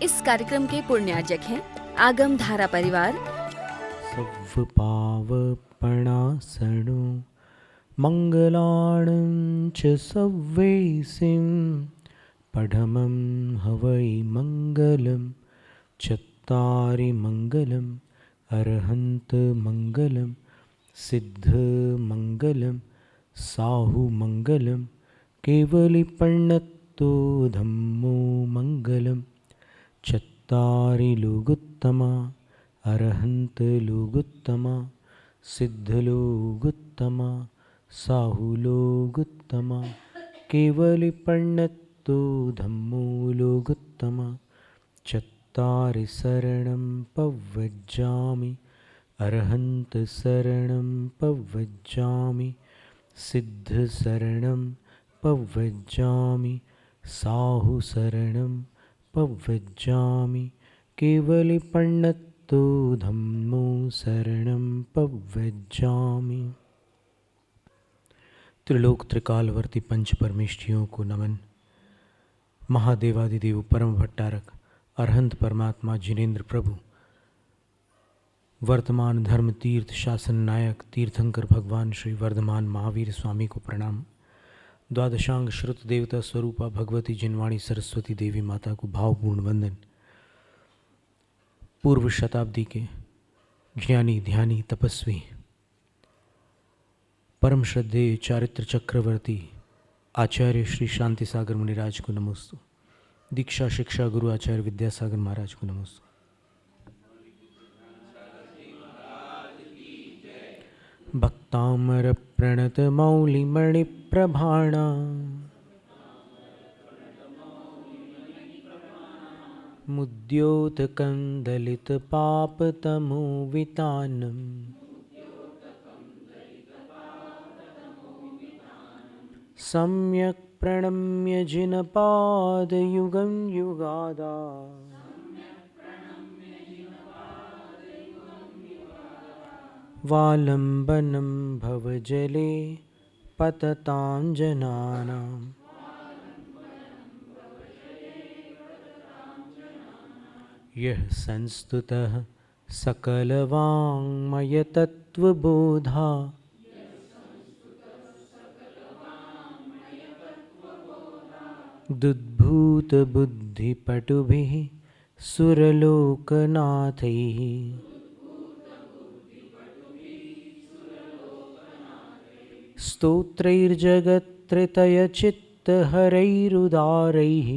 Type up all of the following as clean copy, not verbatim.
इस कार्यक्रम के पुण्यार्जक हैं आगम धारा परिवार। सव्व पावपणासनो मंगलाणं च सव्वेसिं पढमं हवै मंगलं चत्तारि मंगलम् अरहन्त मंगलं सिद्ध मंगलं साहु मंगलं केवलिपण्णत्तो धम्मो मंगलं चत्तारि लोगुत्तमा अरहन्त लोगुत्तमा सिद्ध लोगुत्तमा साहु लोगुत्तमा केवलिपण्णत्तो धम्मो लोगुत्तमा चत्तारि शरणं पव्वज्जामि अरहन्त शरणं पव्वज्जामि सिद्ध शरणं पव्वज्जामि साहु शरणं पव्वज्जामि केवलिपण्णत्तो धम्मो शरणं पव्वज्जामि। त्रिलोक त्रिकालवर्ती पंच परमेष्ठियों को नमन। महादेवादिदेव परम भट्टारक अरहंत परमात्मा जिनेन्द्र प्रभु वर्तमान धर्म तीर्थ शासन नायक तीर्थंकर भगवान श्री वर्धमान महावीर स्वामी को प्रणाम। द्वादशांग श्रुत देवता स्वरूपा भगवती जिनवाणी सरस्वती देवी माता को भावपूर्ण वंदन। पूर्व शताब्दी के ज्ञानी ध्यानी तपस्वी परम श्रद्धेय चारित्र चक्रवर्ती आचार्य श्री शांति सागर मुनिराज को नमोस्तु। दीक्षा शिक्षा गुरु आचार्य विद्यासागर महाराज को नमोस्तु। भक्तामर प्रणत मौलिमणि प्रभाणा मुद्योत कंदलित पापतमो वितानम सम्यक् प्रणम्य जिनपादयुगं युगादा वालम्बनं भवजले पततां जनानां यः संस्तुतः सकलवाङ्मयतत्त्वबोधा दुद्भूतबुद्धिपटुभिः सुरलोकनाथैः स्तोत्रैर्जगत्त्रतयचित्तहरैरुदारैः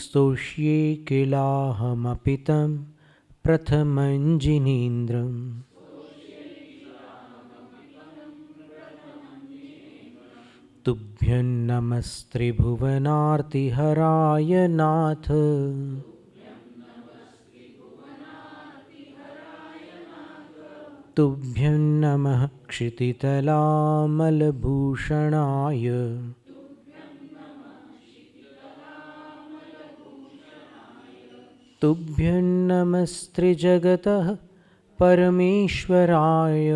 स्तोष्ये किलाहमपि तं प्रथमं जिनेन्द्रम् तुभ्यं नमस्त्रिभुवनार्तिहराय नाथ तुभ्यं नमः क्षितितलामलभूषणाय तुभ्यं नमस्त्रिजगतः परमेश्वराय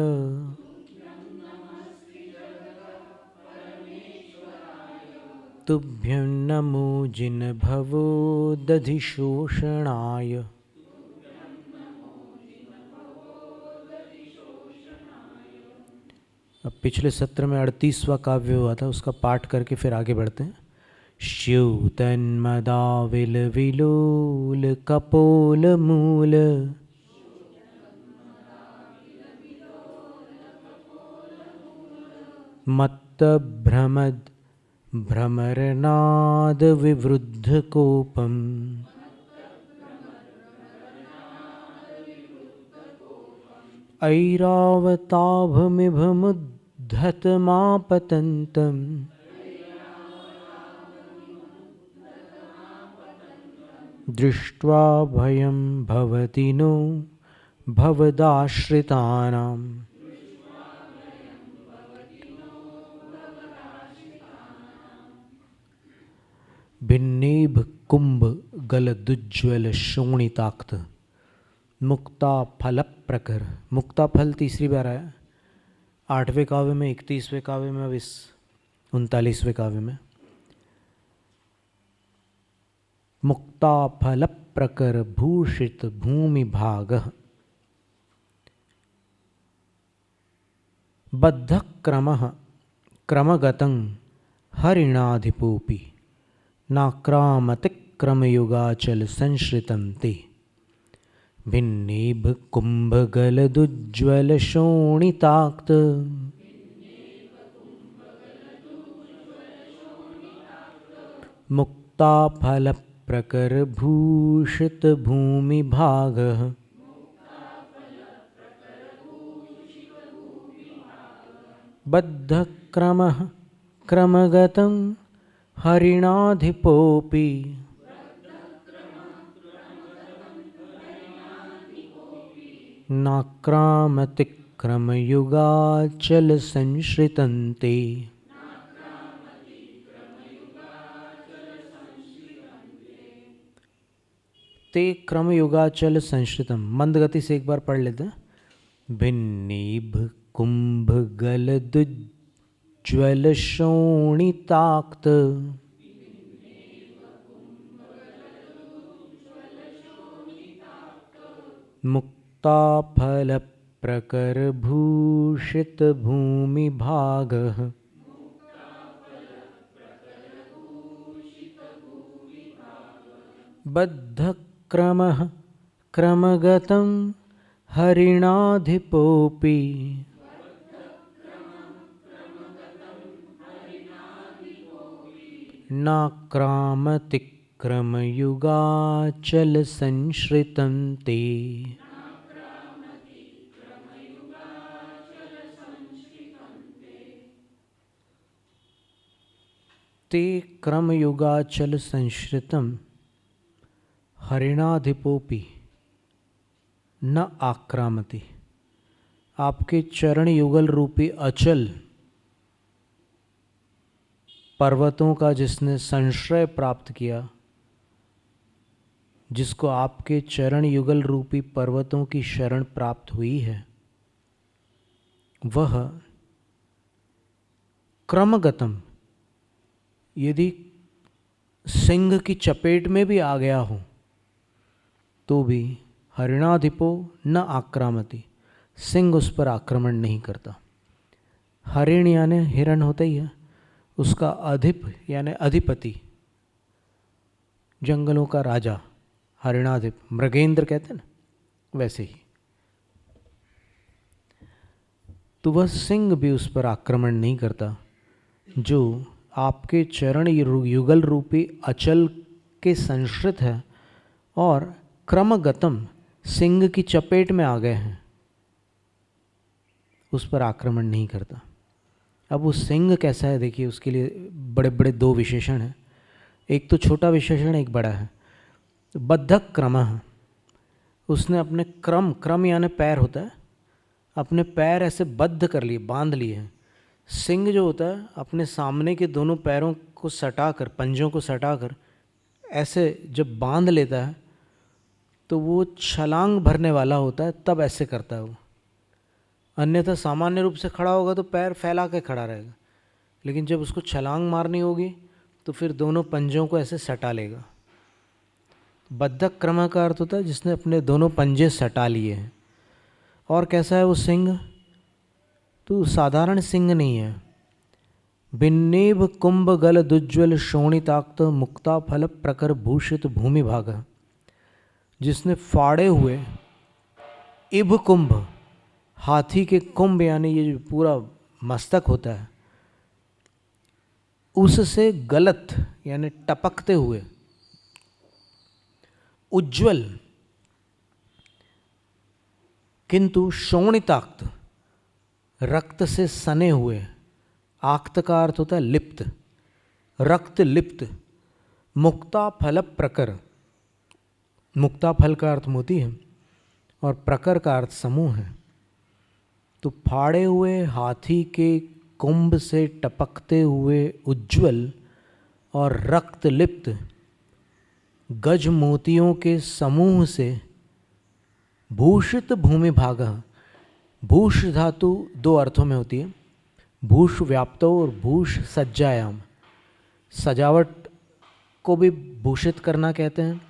तुभ्यं नमो जिनभवो दधिशोषणाय। अब पिछले सत्र में 38वां काव्य हुआ था, उसका पाठ करके फिर आगे बढ़ते हैं। शिव तन्मदाविल विलोल कपोल मूल मत्त भ्रमद भ्रमरनाद विवृद्ध कोपम ऐरावताभमिभमुद्धतमापतन्तम् दृष्ट्वा भयं भवति नो भवदाश्रितानाम्। भिन्नेभ कुंभ गलदुज्ज्वल शोणिताक्त मुक्ता फल प्रकर। मुक्ता फल तीसरी बार आया, 8वें काव्य में, 31वें काव्य में, अब इस 39वें काव्य में। मुक्ताफल प्रकर भूषित भूमि भागः बद्ध क्रमः क्रमगतं हरिणाधिपोपि नाक्रामतिक्रमयुगाचल संश्रितं ते भिन्नेभ कुंभगलदुज्ज्वल शोणिताक्त मुक्ताफल प्रकर भूषित भूमि भागः बद्ध क्रमः क्रमगतं हरिणाधिपोपि नाक्रामतिक्रमयुगाचल संश्रितं ते ते क्रमयुगाचल संश्रितम। मंद गति से एक बार पढ़ लेते हैं। भिन्नीभ कुंभ गलदुज्ज्वल शोणिताक्त मुक्ताफल प्रकर भूषित भूमि भागः बद्ध क्रमः क्रमगतं हरिणाधिपोपि नाक्रामतिक्रमयुगाचल संश्रितं ते ते क्रमयुगाचल संश्रितं हरिणाधिपोपि न आक्रामति। आपके चरण युगल रूपी अचल पर्वतों का जिसने संश्रय प्राप्त किया, जिसको आपके चरण युगल रूपी पर्वतों की शरण प्राप्त हुई है, वह क्रमगतम यदि सिंह की चपेट में भी आ गया हो तो भी हरिणाधिपो न आक्रामति, सिंह उस पर आक्रमण नहीं करता। हरिण यानी हिरण होता ही है, उसका अधिप यानी अधिपति, जंगलों का राजा हरिणाधिप, मृगेंद्र कहते हैं ना, वैसे ही। तो वह सिंह भी उस पर आक्रमण नहीं करता जो आपके चरण युगल रूपी अचल के संश्रित है और क्रमगतम सिंह की चपेट में आ गए हैं, उस पर आक्रमण नहीं करता। अब वो सिंह कैसा है देखिए, उसके लिए बड़े बड़े दो विशेषण हैं। एक तो छोटा विशेषण, एक बड़ा है। बद्धक क्रमः, उसने अपने क्रम, क्रम यानी पैर होता है, अपने पैर ऐसे बद्ध कर लिए, बांध लिए हैं। सिंह जो होता है अपने सामने के दोनों पैरों को सटाकर, पंजों को सटाकर ऐसे जब बांध लेता है तो वो छलांग भरने वाला होता है, तब ऐसे करता है वो। अन्यथा सामान्य रूप से खड़ा होगा तो पैर फैला के खड़ा रहेगा, लेकिन जब उसको छलांग मारनी होगी तो फिर दोनों पंजों को ऐसे सटा लेगा। बद्धक क्रम का अर्थ होता है जिसने अपने दोनों पंजे सटा लिए हैं। और कैसा है वो सिंह? तो साधारण सिंह नहीं है। भिन्नेभ कुंभ गल दुज्ज्वल शोणिताक्त मुक्ता फल प्रकर भूषित भूमि भाग, जिसने फाड़े हुए इभ कुंभ, हाथी के कुंभ यानी ये जो पूरा मस्तक होता है, उससे गलत यानी टपकते हुए, उज्ज्वल किंतु शोणिताक्त रक्त से सने हुए, आक्त का अर्थ होता है लिप्त, रक्त लिप्त, मुक्ता फल प्रकर, मुक्ता फल का अर्थ मोती है और प्रकर का अर्थ समूह है। तो फाड़े हुए हाथी के कुंभ से टपकते हुए उज्ज्वल और रक्त लिप्त गज मोतियों के समूह से भूषित भूमि भाग। भूष धातु दो अर्थों में होती है, भूष व्याप्तो और भूष सज्जायाम, सजावट को भी भूषित करना कहते हैं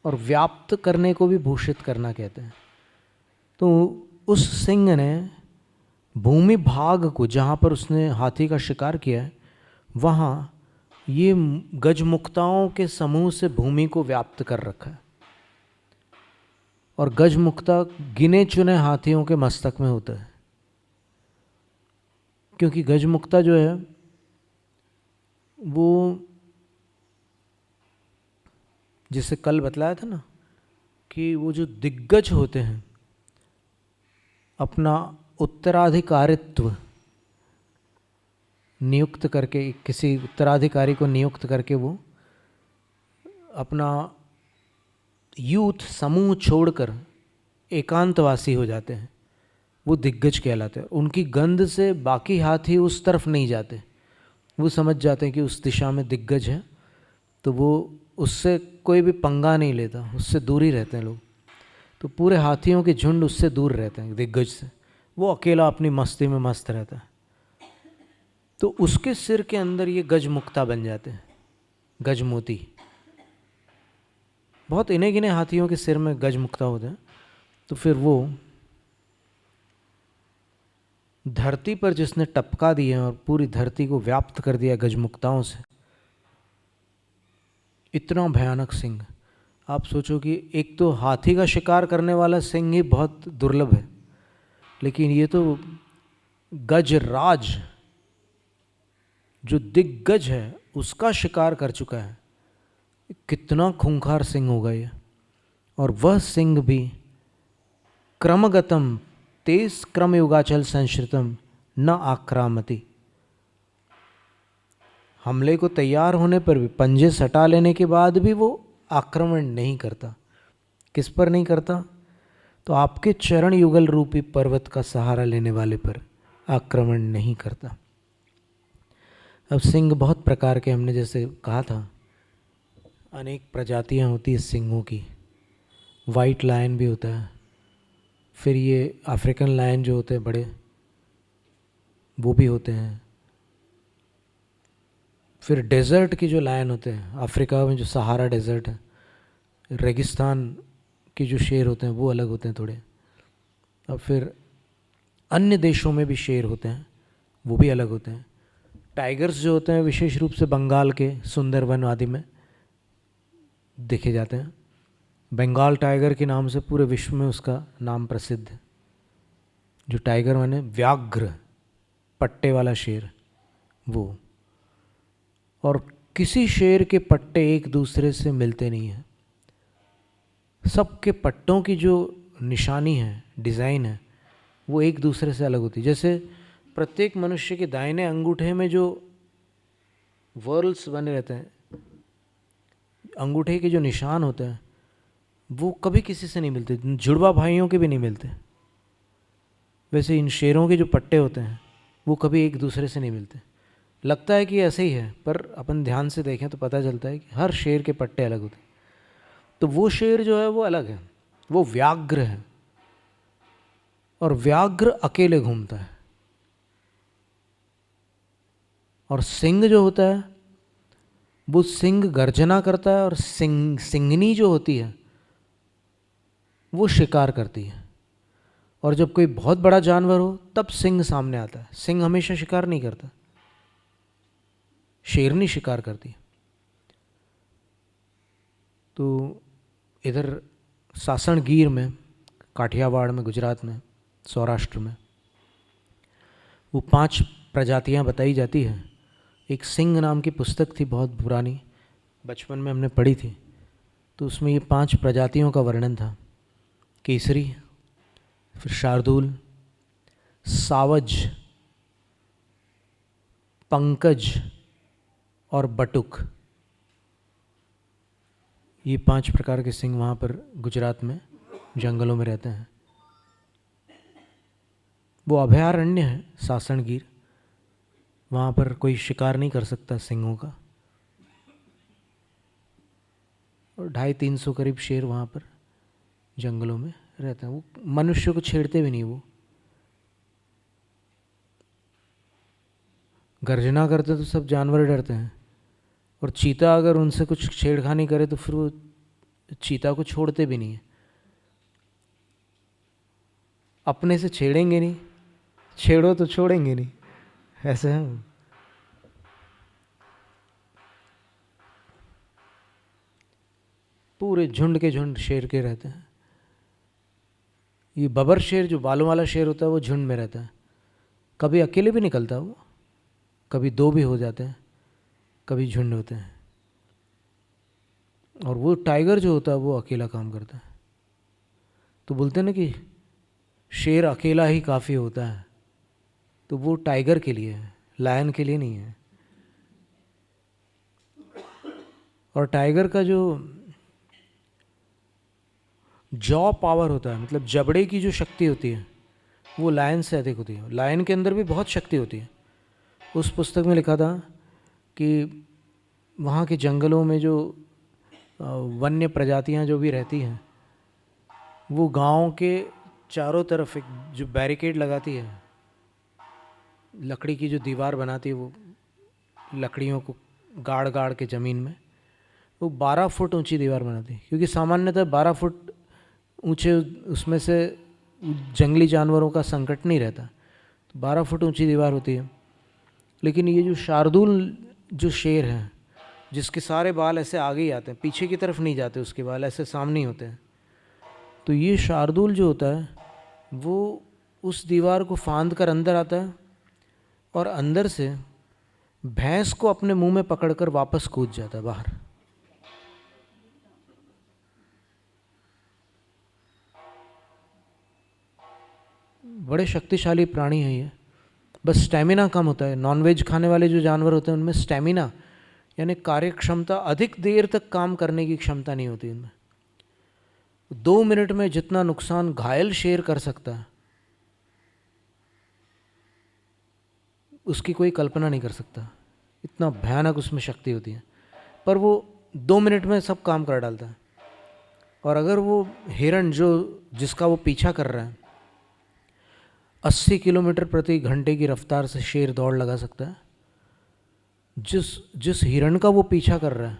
और व्याप्त करने को भी भूषित करना कहते हैं। तो उस सिंह ने भूमि भाग को, जहाँ पर उसने हाथी का शिकार किया है, वहाँ ये गजमुक्ताओं के समूह से भूमि को व्याप्त कर रखा है। और गजमुक्ता गिने चुने हाथियों के मस्तक में होता है, क्योंकि गजमुक्ता जो है वो, जिसे कल बतलाया था ना कि वो जो दिग्गज होते हैं अपना उत्तराधिकारित्व नियुक्त करके, किसी उत्तराधिकारी को नियुक्त करके वो अपना यूथ समूह छोड़कर एकांतवासी हो जाते हैं, वो दिग्गज कहलाते हैं। उनकी गंध से बाकी हाथी उस तरफ नहीं जाते, वो समझ जाते हैं कि उस दिशा में दिग्गज है, तो वो उससे कोई भी पंगा नहीं लेता, उससे दूर ही रहते हैं लोग। तो पूरे हाथियों के झुंड उससे दूर रहते हैं दिग्गज से, वो अकेला अपनी मस्ती में मस्त रहता है। तो उसके सिर के अंदर ये गजमुक्ता बन जाते हैं, गजमोती। बहुत इन्हें गिने हाथियों के सिर में गजमुक्ता होते हैं। तो फिर वो धरती पर जिसने टपका दिए और पूरी धरती को व्याप्त कर दिया गजमुक्ताओं से, इतना भयानक सिंह। आप सोचो कि एक तो हाथी का शिकार करने वाला सिंह ही बहुत दुर्लभ है, लेकिन ये तो गजराज जो दिग्गज है उसका शिकार कर चुका है। कितना खूंखार सिंह होगा ये। और वह सिंह भी क्रमगतम तेज क्रम युगाचल संश्रितम न आक्रामति, हमले को तैयार होने पर भी, पंजे सटा लेने के बाद भी वो आक्रमण नहीं करता। किस पर नहीं करता? तो आपके चरण युगल रूपी पर्वत का सहारा लेने वाले पर आक्रमण नहीं करता। अब सिंह बहुत प्रकार के, हमने जैसे कहा था, अनेक प्रजातियां होती है सिंहों की। वाइट लायन भी होता है, फिर ये अफ्रीकन लायन जो होते हैं बड़े, वो भी होते हैं। फिर डेजर्ट की जो लायन होते हैं, अफ्रीका में जो सहारा डेजर्ट है, रेगिस्तान के जो शेर होते हैं वो अलग होते हैं थोड़े। और फिर अन्य देशों में भी शेर होते हैं, वो भी अलग होते हैं। टाइगर्स जो होते हैं विशेष रूप से बंगाल के सुंदरवन आदि में देखे जाते हैं। बंगाल टाइगर के नाम से पूरे विश्व में उसका नाम प्रसिद्ध है। जो टाइगर माने व्याघ्र, पट्टे वाला शेर, वो। और किसी शेर के पट्टे एक दूसरे से मिलते नहीं हैं। सबके पट्टों की जो निशानी है, डिज़ाइन है, वो एक दूसरे से अलग होती है। जैसे प्रत्येक मनुष्य के दाहिने अंगूठे में जो वर्ल्स बने रहते हैं, अंगूठे के जो निशान होते हैं, वो कभी किसी से नहीं मिलते, जुड़वा भाइयों के भी नहीं मिलते। वैसे इन शेरों के जो पट्टे होते हैं वो कभी एक दूसरे से नहीं मिलते। लगता है कि ऐसे ही है, पर अपन ध्यान से देखें तो पता चलता है कि हर शेर के पट्टे अलग होते हैं। तो वो शेर जो है वो अलग है, वो व्याघ्र है। और व्याघ्र अकेले घूमता है। और सिंह जो होता है वो सिंह गर्जना करता है, और सिंगनी जो होती है वो शिकार करती है। और जब कोई बहुत बड़ा जानवर हो तब सिंह सामने आता है। सिंह हमेशा शिकार नहीं करता, शेरनी शिकार करती है। तो इधर सासणगीर में, काठियावाड़ में, गुजरात में, सौराष्ट्र में वो 5 प्रजातियां बताई जाती है। एक सिंह नाम की पुस्तक थी, बहुत पुरानी, बचपन में हमने पढ़ी थी। तो उसमें ये 5 प्रजातियों का वर्णन था। केसरी, फिर शार्दूल, सावज, पंकज और बटुक। ये 5 प्रकार के सिंह वहाँ पर गुजरात में जंगलों में रहते हैं। वो अभयारण्य है सासणगीर, वहाँ पर कोई शिकार नहीं कर सकता सिंहों का। और 250-300 करीब शेर वहाँ पर जंगलों में रहते हैं। वो मनुष्य को छेड़ते भी नहीं। वो गर्जना करते तो सब जानवर डरते हैं, और चीता अगर उनसे कुछ छेड़खानी करे तो फिर वो चीता को छोड़ते भी नहीं है। अपने से छेड़ेंगे नहीं, छेड़ो तो छोड़ेंगे नहीं, ऐसे हैं। पूरे झुंड के झुंड शेर के रहते हैं। ये बबर शेर जो बालों वाला शेर होता है वो झुंड में रहता है, कभी अकेले भी निकलता वो, कभी दो भी हो जाते हैं, कभी झुंड होते हैं। और वो टाइगर जो होता है वो अकेला काम करता है। तो बोलते हैं ना कि शेर अकेला ही काफ़ी होता है, तो वो टाइगर के लिए है, लायन के लिए नहीं है। और टाइगर का जो जॉ पावर होता है, मतलब जबड़े की जो शक्ति होती है, वो लायन से अधिक होती है। लायन के अंदर भी बहुत शक्ति होती है। उस पुस्तक में लिखा था कि वहाँ के जंगलों में जो वन्य प्रजातियाँ जो भी रहती हैं, वो गांव के चारों तरफ एक जो बैरिकेड लगाती है, लकड़ी की जो दीवार बनाती है, वो लकड़ियों को गाड़ गाड़ के ज़मीन में वो 12 फुट ऊंची दीवार बनाती है, क्योंकि सामान्यतः 12 फुट ऊंचे उसमें से जंगली जानवरों का संकट नहीं रहता, तो 12 फुट ऊंची दीवार होती है। लेकिन ये जो शार्दुल जो शेर है, जिसके सारे बाल ऐसे आगे ही आते हैं, पीछे की तरफ नहीं जाते, उसके बाल ऐसे सामने ही होते हैं, तो ये शार्दुल जो होता है वो उस दीवार को फांद कर अंदर आता है और अंदर से भैंस को अपने मुंह में पकड़कर वापस कूद जाता है बाहर। बड़े शक्तिशाली प्राणी है ये। बस स्टैमिना कम होता है। नॉनवेज खाने वाले जो जानवर होते हैं उनमें स्टैमिना यानी कार्य क्षमता, अधिक देर तक काम करने की क्षमता नहीं होती इनमें। 2 मिनट में जितना नुकसान घायल शेर कर सकता है उसकी कोई कल्पना नहीं कर सकता, इतना भयानक उसमें शक्ति होती है। पर वो 2 मिनट में सब काम कर डालता है। और अगर वो हिरण जो जिसका वो पीछा कर रहा है, 80 किलोमीटर प्रति घंटे की रफ्तार से शेर दौड़ लगा सकता है। जिस हिरण का वो पीछा कर रहा है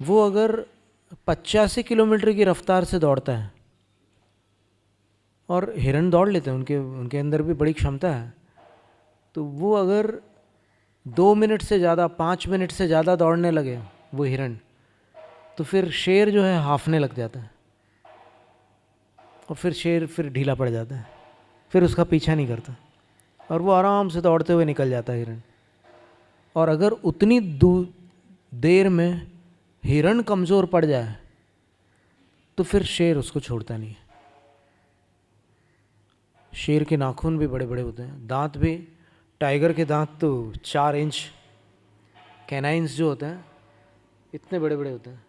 वो अगर 85 किलोमीटर की रफ्तार से दौड़ता है, और हिरण दौड़ लेते हैं, उनके अंदर भी बड़ी क्षमता है, तो वो अगर 2 मिनट से ज़्यादा, 5 मिनट से ज़्यादा दौड़ने लगे वो हिरण, तो फिर शेर जो है हाफने लग जाता है और फिर शेर फिर ढीला पड़ जाता है, फिर उसका पीछा नहीं करता और वो आराम से दौड़ते हुए निकल जाता है हिरण। और अगर उतनी देर में हिरण कमज़ोर पड़ जाए तो फिर शेर उसको छोड़ता नहीं है। शेर के नाखून भी बड़े बड़े होते हैं, दांत भी। टाइगर के दांत तो 4 इंच, कैनाइन्स जो होते हैं इतने बड़े बड़े होते हैं।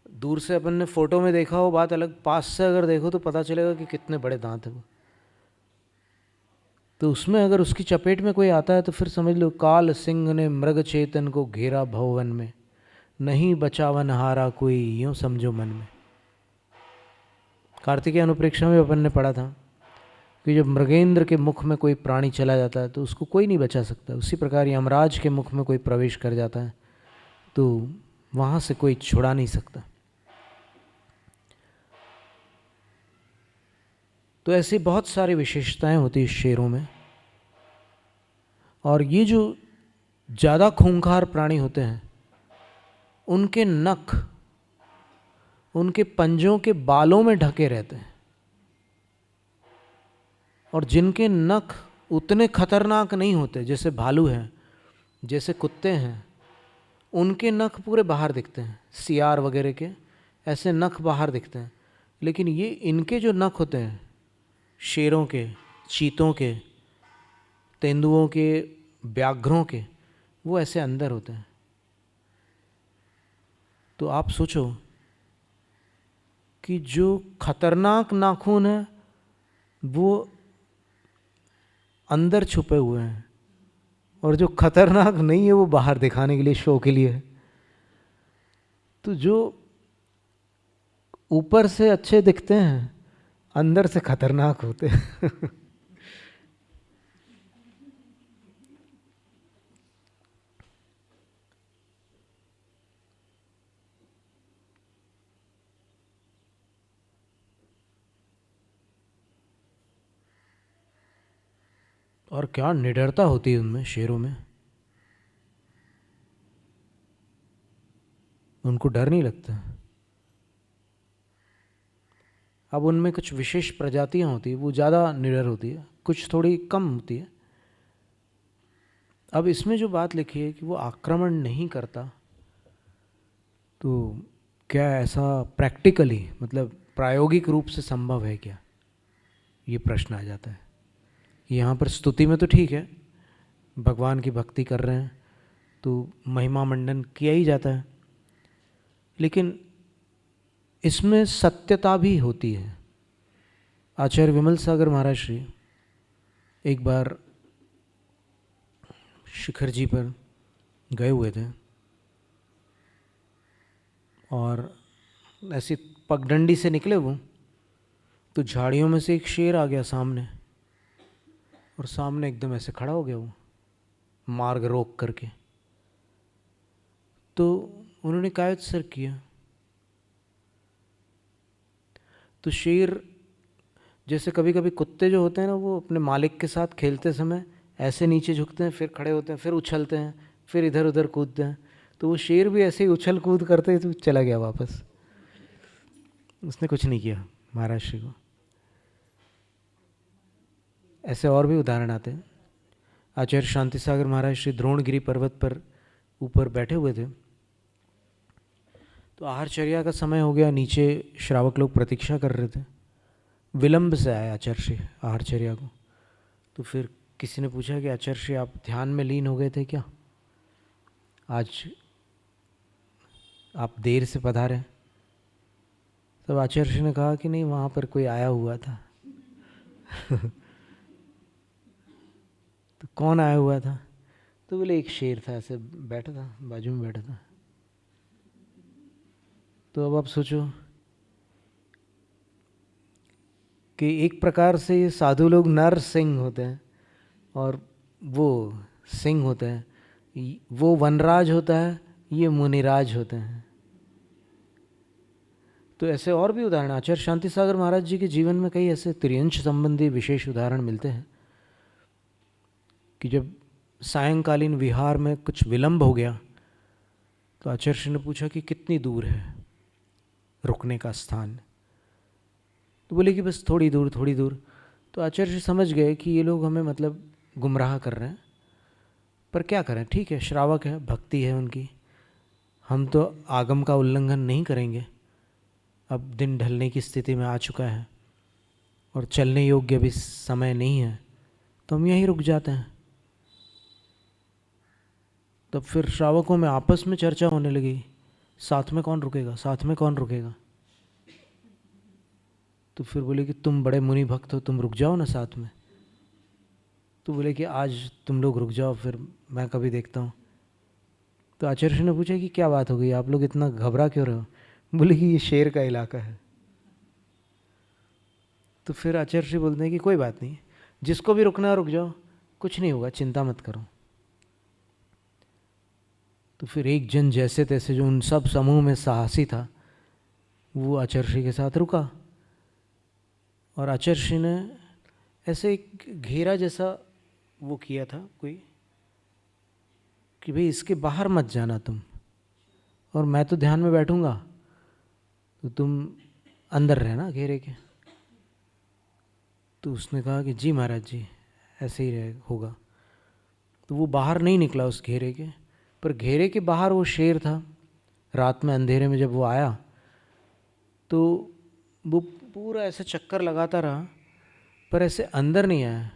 दूर से अपन ने फ़ोटो में देखा हो बात अलग, पास से अगर देखो तो पता चलेगा कि कितने बड़े दांत हैं वो। तो उसमें अगर उसकी चपेट में कोई आता है तो फिर समझ लो काल सिंह ने मृग चेतन को घेरा भवन में, नहीं बचावन हारा कोई, यूँ समझो मन में। कार्तिकेय अनुप्रेक्षा में अपन ने पढ़ा था कि जब मृगेंद्र के मुख में कोई प्राणी चला जाता है तो उसको कोई नहीं बचा सकता। उसी प्रकार यमराज के मुख में कोई प्रवेश कर जाता है तो वहाँ से कोई छुड़ा नहीं सकता। तो ऐसी बहुत सारी विशेषताएं होती हैं शेरों में। और ये जो ज़्यादा खूंखार प्राणी होते हैं उनके नख उनके पंजों के बालों में ढके रहते हैं, और जिनके नख उतने खतरनाक नहीं होते, जैसे भालू हैं, जैसे कुत्ते हैं, उनके नख पूरे बाहर दिखते हैं। सियार वगैरह के ऐसे नख बाहर दिखते हैं, लेकिन ये इनके जो नख होते हैं शेरों के, चीतों के, तेंदुओं के, व्याघ्रों के, वो ऐसे अंदर होते हैं। तो आप सोचो कि जो खतरनाक नाखून है वो अंदर छुपे हुए हैं, और जो खतरनाक नहीं है वो बाहर दिखाने के लिए, शो के लिए है। तो जो ऊपर से अच्छे दिखते हैं अंदर से खतरनाक होते हैं। और क्या निडरता होती है उनमें, शेरों में। उनको डर नहीं लगता। अब उनमें कुछ विशेष प्रजातियां होती है, वो ज़्यादा निडर होती है, कुछ थोड़ी कम होती है। अब इसमें जो बात लिखी है कि वो आक्रमण नहीं करता, तो क्या ऐसा प्रैक्टिकली, मतलब प्रायोगिक रूप से संभव है क्या, ये प्रश्न आ जाता है। यहाँ पर स्तुति में तो ठीक है, भगवान की भक्ति कर रहे हैं तो महिमा मंडन किया ही जाता है, लेकिन इसमें सत्यता भी होती है। आचार्य विमल सागर महाराज श्री एक बार शिखर जी पर गए हुए थे और ऐसी पगडंडी से निकले वो, तो झाड़ियों में से एक शेर आ गया सामने, और सामने एकदम ऐसे खड़ा हो गया वो, मार्ग रोक करके। तो उन्होंने कायद सर किया, तो शेर जैसे कभी कभी कुत्ते जो होते हैं ना, वो अपने मालिक के साथ खेलते समय ऐसे नीचे झुकते हैं, फिर खड़े होते हैं, फिर उछलते हैं, फिर इधर उधर कूदते हैं, तो वो शेर भी ऐसे ही उछल कूद करते तो चला गया वापस, उसने कुछ नहीं किया महाराज श्री को। ऐसे और भी उदाहरण आते हैं। आचार्य शांति सागर महाराज श्री द्रोणगिरी पर्वत पर ऊपर बैठे हुए थे, तो आहारचर्या का समय हो गया, नीचे श्रावक लोग प्रतीक्षा कर रहे थे, विलंब से आए आचार्य श्री आहारचर्या को। तो फिर किसी ने पूछा कि आचार्य श्री आप ध्यान में लीन हो गए थे क्या, आज आप देर से पधारे। तब आचार्य श्री ने कहा कि नहीं, वहाँ पर कोई आया हुआ था। तो कौन आया हुआ था? तो बोले एक शेर था, ऐसे बैठा था, बाजू में बैठा था। तो अब आप सोचो कि एक प्रकार से ये साधु लोग नर सिंह होते हैं और वो सिंह होते हैं, वो वनराज होता है, ये मुनिराज होते हैं। तो ऐसे और भी उदाहरण आचार्य शांति सागर महाराज जी के जीवन में कई ऐसे त्रियंश संबंधी विशेष उदाहरण मिलते हैं कि जब सायंकालीन विहार में कुछ विलंब हो गया तो आचार्य ने पूछा कि कितनी दूर है रुकने का स्थान। तो बोले कि बस थोड़ी दूर थोड़ी दूर। तो आचार्य समझ गए कि ये लोग हमें मतलब गुमराह कर रहे हैं, पर क्या करें, ठीक है, श्रावक है, भक्ति है उनकी, हम तो आगम का उल्लंघन नहीं करेंगे। अब दिन ढलने की स्थिति में आ चुका है और चलने योग्य भी समय नहीं है, तो हम यहीं रुक जाते हैं। तब फिर श्रावकों में आपस में चर्चा होने लगी, साथ में कौन रुकेगा, साथ में कौन रुकेगा। तो फिर बोले कि तुम बड़े मुनि भक्त हो, तुम रुक जाओ ना साथ में। तो बोले कि आज तुम लोग रुक जाओ, फिर मैं कभी देखता हूँ। तो आचार्य ने पूछा कि क्या बात हो गई, आप लोग इतना घबरा क्यों रहे हो। बोले कि ये शेर का इलाका है। तो फिर आचार्य बोलते हैं कि कोई बात नहीं, जिसको भी रुकना है रुक जाओ, कुछ नहीं होगा, चिंता मत करो। तो फिर एक जन जैसे तैसे जो उन सब समूह में साहसी था, वो आचार्य के साथ रुका और आचार्य ने ऐसे एक घेरा जैसा वो किया था कोई, कि भाई इसके बाहर मत जाना तुम, और मैं तो ध्यान में बैठूंगा, तो तुम अंदर रहना घेरे के। तो उसने कहा कि जी महाराज जी, ऐसे ही रहे होगा। तो वो बाहर नहीं निकला उस घेरे के, पर घेरे के बाहर वो शेर था। रात में अंधेरे में जब वो आया तो वो पूरा ऐसे चक्कर लगाता रहा, पर ऐसे अंदर नहीं आया।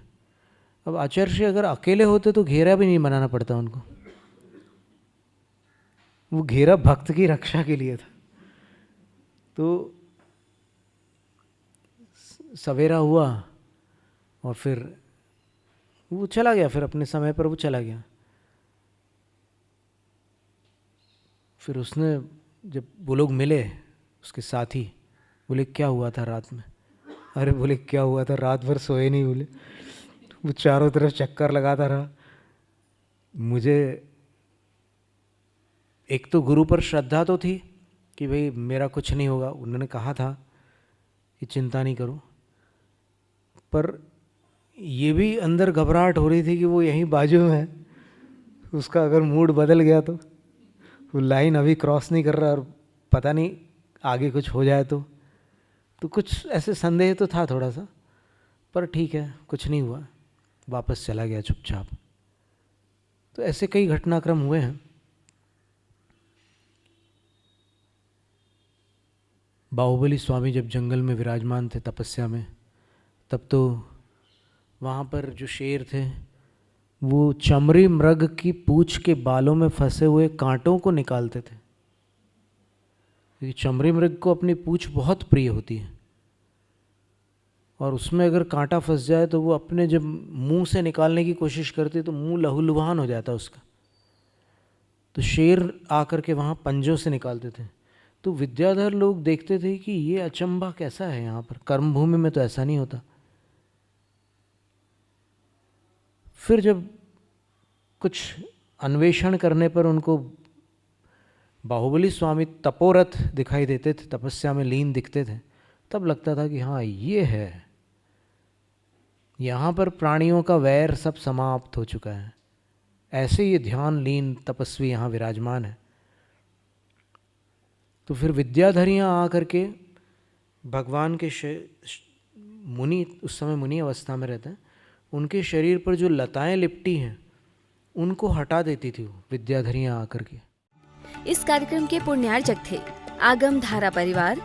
अब आचार्य अगर अकेले होते तो घेरा भी नहीं बनाना पड़ता उनको, वो घेरा भक्त की रक्षा के लिए था। तो सवेरा हुआ और फिर वो चला गया, फिर अपने समय पर वो चला गया। फिर उसने जब वो लोग मिले उसके साथी, बोले क्या हुआ था रात में। अरे बोले क्या हुआ था, रात भर सोए नहीं। बोले वो चारों तरफ चक्कर लगाता रहा। मुझे एक तो गुरु पर श्रद्धा तो थी कि भाई मेरा कुछ नहीं होगा, उन्होंने कहा था कि चिंता नहीं करो, पर ये भी अंदर घबराहट हो रही थी कि वो यहीं बाजू में है, उसका अगर मूड बदल गया तो वो लाइन अभी क्रॉस नहीं कर रहा और पता नहीं आगे कुछ हो जाए तो कुछ ऐसे संदेह तो था थोड़ा सा, पर ठीक है, कुछ नहीं हुआ, वापस चला गया चुपचाप। तो ऐसे कई घटनाक्रम हुए हैं। बाहुबली स्वामी जब जंगल में विराजमान थे तपस्या में, तब तो वहाँ पर जो शेर थे वो चमरी मृग की पूंछ के बालों में फंसे हुए कांटों को निकालते थे, क्योंकि चमरी मृग को अपनी पूंछ बहुत प्रिय होती है और उसमें अगर कांटा फंस जाए तो वो अपने जब मुंह से निकालने की कोशिश करती तो मुंह लहूलुहान हो जाता उसका। तो शेर आकर के वहाँ पंजों से निकालते थे। तो विद्याधर लोग देखते थे कि ये अचंभा कैसा है, यहाँ पर कर्मभूमि में तो ऐसा नहीं होता। फिर जब कुछ अन्वेषण करने पर उनको बाहुबली स्वामी तपोरथ दिखाई देते थे, तपस्या में लीन दिखते थे, तब लगता था कि हाँ ये है, यहाँ पर प्राणियों का वैर सब समाप्त हो चुका है, ऐसे ये ध्यान लीन तपस्वी यहाँ विराजमान है। तो फिर विद्याधरियाँ आकर के भगवान के मुनि, उस समय मुनि अवस्था में रहते हैं, उनके शरीर पर जो लताएं लिपटी हैं उनको हटा देती थी वो विद्याधरियाँ आकर के। इस कार्यक्रम के पुण्यार्जक थे आगम धारा परिवार,